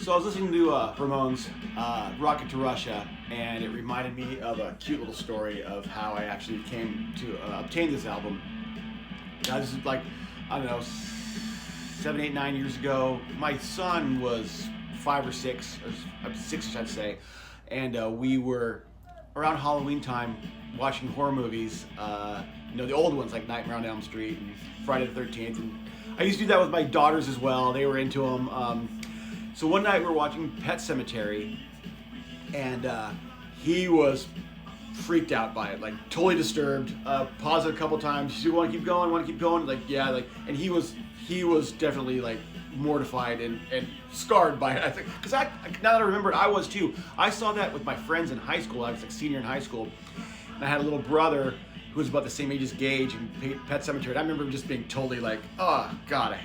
So I was listening to Ramones' Rocket to Russia, and it reminded me of a cute little story of how I actually came to obtain this album. This is like, I don't know, 7, 8, 9 years ago. My son was 5 or 6, or 6ish I'd say, and we were around Halloween time watching horror movies, the old ones like Nightmare on Elm Street and Friday the 13th. And I used to do that with my daughters as well. They were into them. So one night we were watching Pet Sematary, and he was freaked out by it, like totally disturbed. Paused it a couple times. She said, "Want to keep going? Want to keep going?" Like, yeah, like, and he was definitely like mortified and scarred by it. I think because now that I remember it, I was too. I saw that with my friends in high school. I was like senior in high school, and I had a little brother who was about the same age as Gage in Pet Sematary. And I remember just being totally like, oh God, I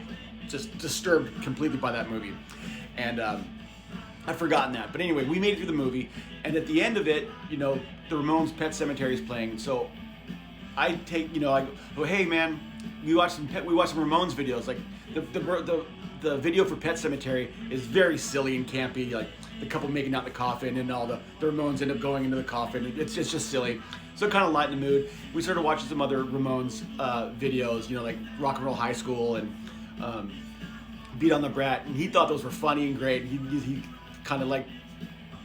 just disturbed completely by that movie. And I'd forgotten that. But anyway, we made it through the movie, and at the end of it, the Ramones' Pet Sematary is playing. So I go, hey man, we watched some Ramones videos. Like the video for Pet Sematary is very silly and campy. Like the couple making out the coffin, and all the Ramones end up going into the coffin. It's just silly. So it kind of lightened the mood. We started watching some other Ramones videos, like Rock and Roll High School and Beat on the Brat, and he thought those were funny and great. He kind of like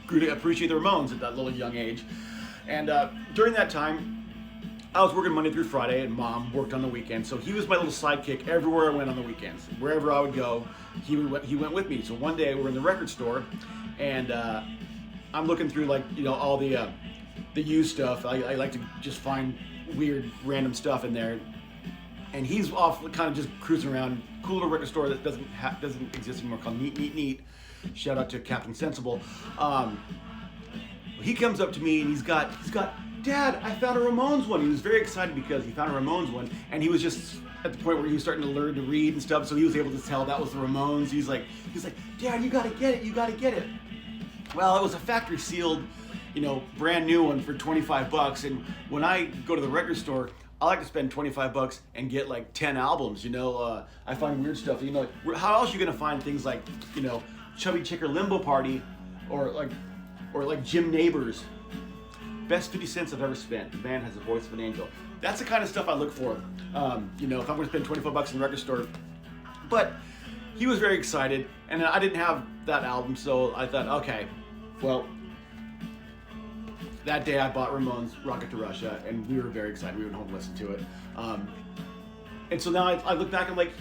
grew to appreciate the Ramones at that little young age. And during that time, I was working Monday through Friday, and Mom worked on the weekends. So he was my little sidekick everywhere I went on the weekends. Wherever I would go, he went with me. So one day we're in the record store, and I'm looking through all the used stuff. I like to just find weird random stuff in there. And he's off kind of just cruising around. Cool little record store that doesn't exist anymore called Neat. Shout out to Captain Sensible. He comes up to me and he's got, Dad, I found a Ramones one. He was very excited because he found a Ramones one, and he was just at the point where he was starting to learn to read and stuff, so he was able to tell that was the Ramones. He's like, Dad, you gotta get it. Well, it was a factory sealed, brand new one for $25, and when I go to the record store, I like to spend $25 and get like 10 albums. I find weird stuff. How else are you gonna find things like, Chubby Checker Limbo Party, or like Jim Neighbors? Best 50 cents I've ever spent. The man has the voice of an angel. That's the kind of stuff I look for. If I'm gonna spend $25 in the record store. But he was very excited, and I didn't have that album, so I thought, okay, well. That day I bought Ramones' Rocket to Russia, and we were very excited. We went home and listened to it. And so now I look back and I'm like,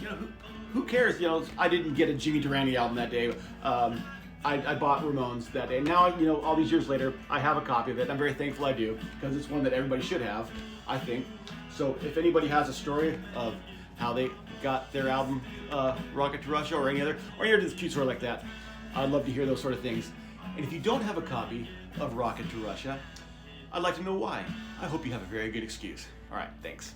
who cares? I didn't get a Jimmy Durante album that day. I bought Ramones that day. And now, all these years later, I have a copy of it. I'm very thankful I do, because it's one that everybody should have, I think. So if anybody has a story of how they got their album, Rocket to Russia, or any other cute story like that, I'd love to hear those sort of things. And if you don't have a copy of Rocket to Russia, I'd like to know why. I hope you have a very good excuse. All right, thanks.